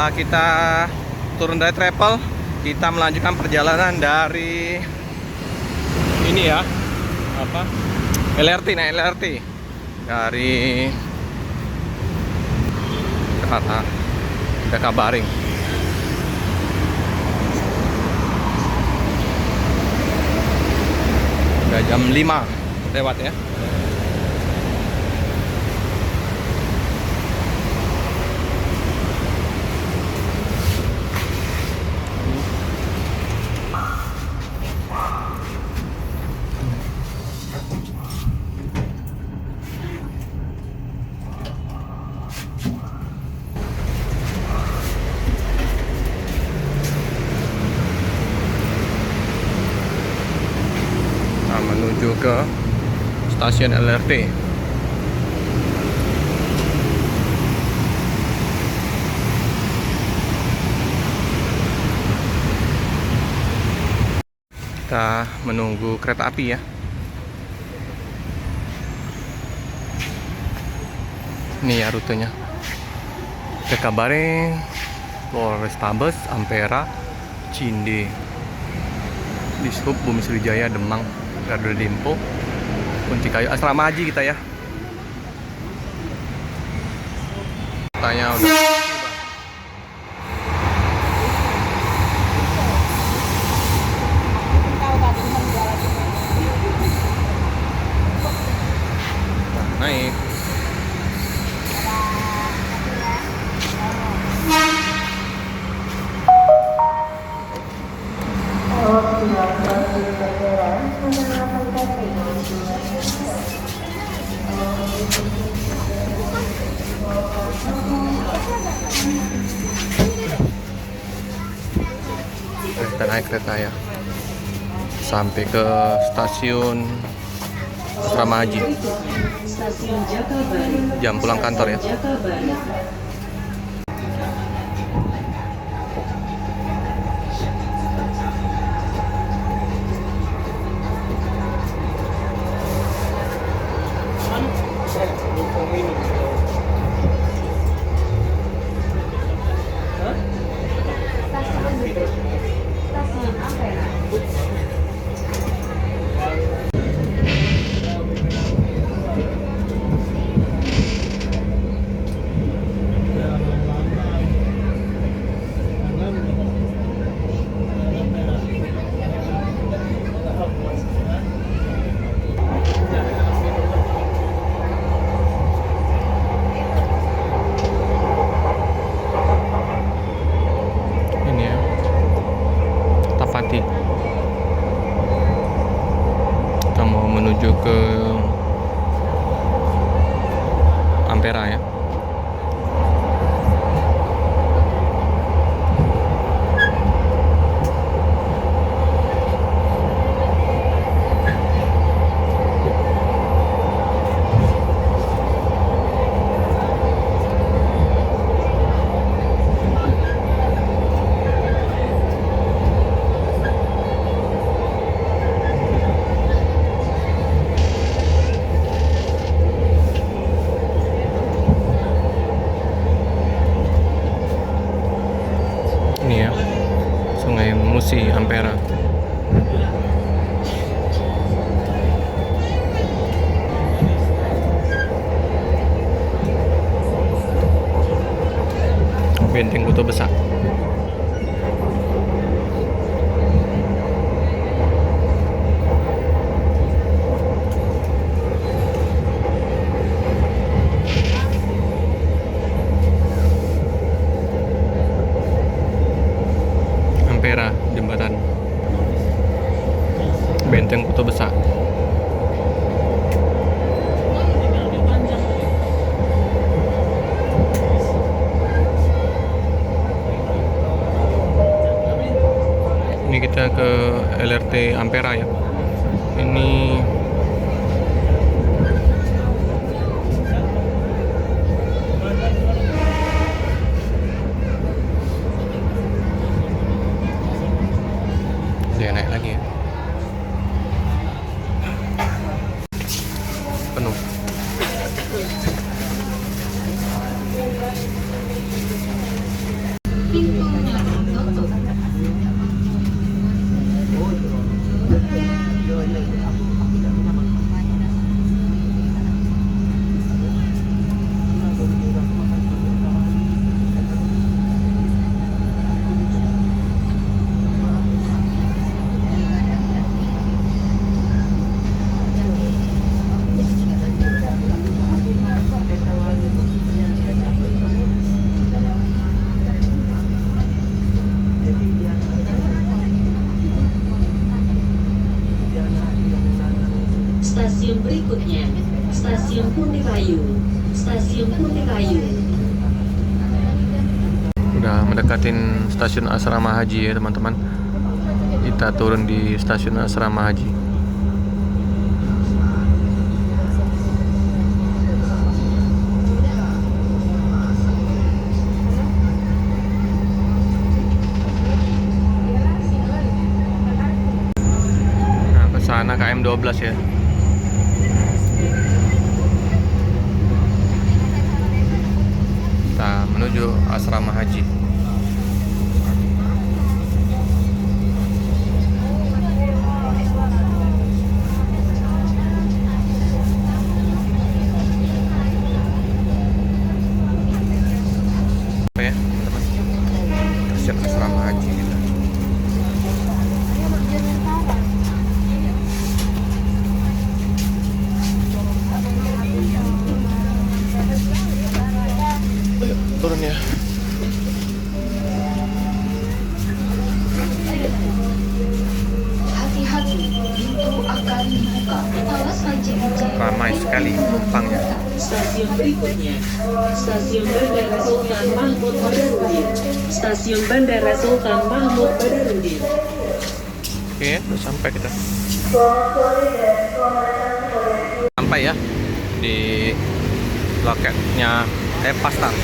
Setelah kita turun dari travel, kita melanjutkan perjalanan dari ini ya, apa? LRT, naik LRT dari Jakarta Jakabaring. Udah jam 5 lewat ya. Menuju ke stasiun LRT. Kita menunggu kereta api ya. Ini ya rutenya. Jakabaring, Polrestabes, Ampera, Cinde, Dishub, Bumi Sriwijaya, Demang, Gardu Dempo, Kunci Kayu, Asrama Haji kita ya. Tanya udah. Naik. Kita naik kereta ya sampai ke stasiun Asrama Haji. Jam pulang kantor ya. Kita mau menuju ke Ampera ya. Ini ya, Sungai Musi Ampera. Benteng Kota Besar. Ampera, jembatan Benteng Kota Besar. Ini kita ke LRT Ampera ya. Ini dia naik lagi ya. Penuh. Stasiun berikutnya, Stasiun Putirayu. Stasiun Putirayu. Udah mendekatin stasiun asrama haji ya teman-teman. Kita turun di stasiun asrama haji. Nah, ke sana KM 12 ya. Kita menuju asrama haji. Apa ya, teman-teman? Siap asrama haji kita. Ayo, turun ya. Hati-hati, pintu akan dibuka. Awas mancing-mancing. Ramai sekali penumpangnya. Stasiun berikutnya, Stasiun Bandara Sultan Mahmud Badarudin. Stasiun Bandara Sultan Mahmud Badarudin. Oke, udah sampai kita. Sampai ya di loketnya Pastar.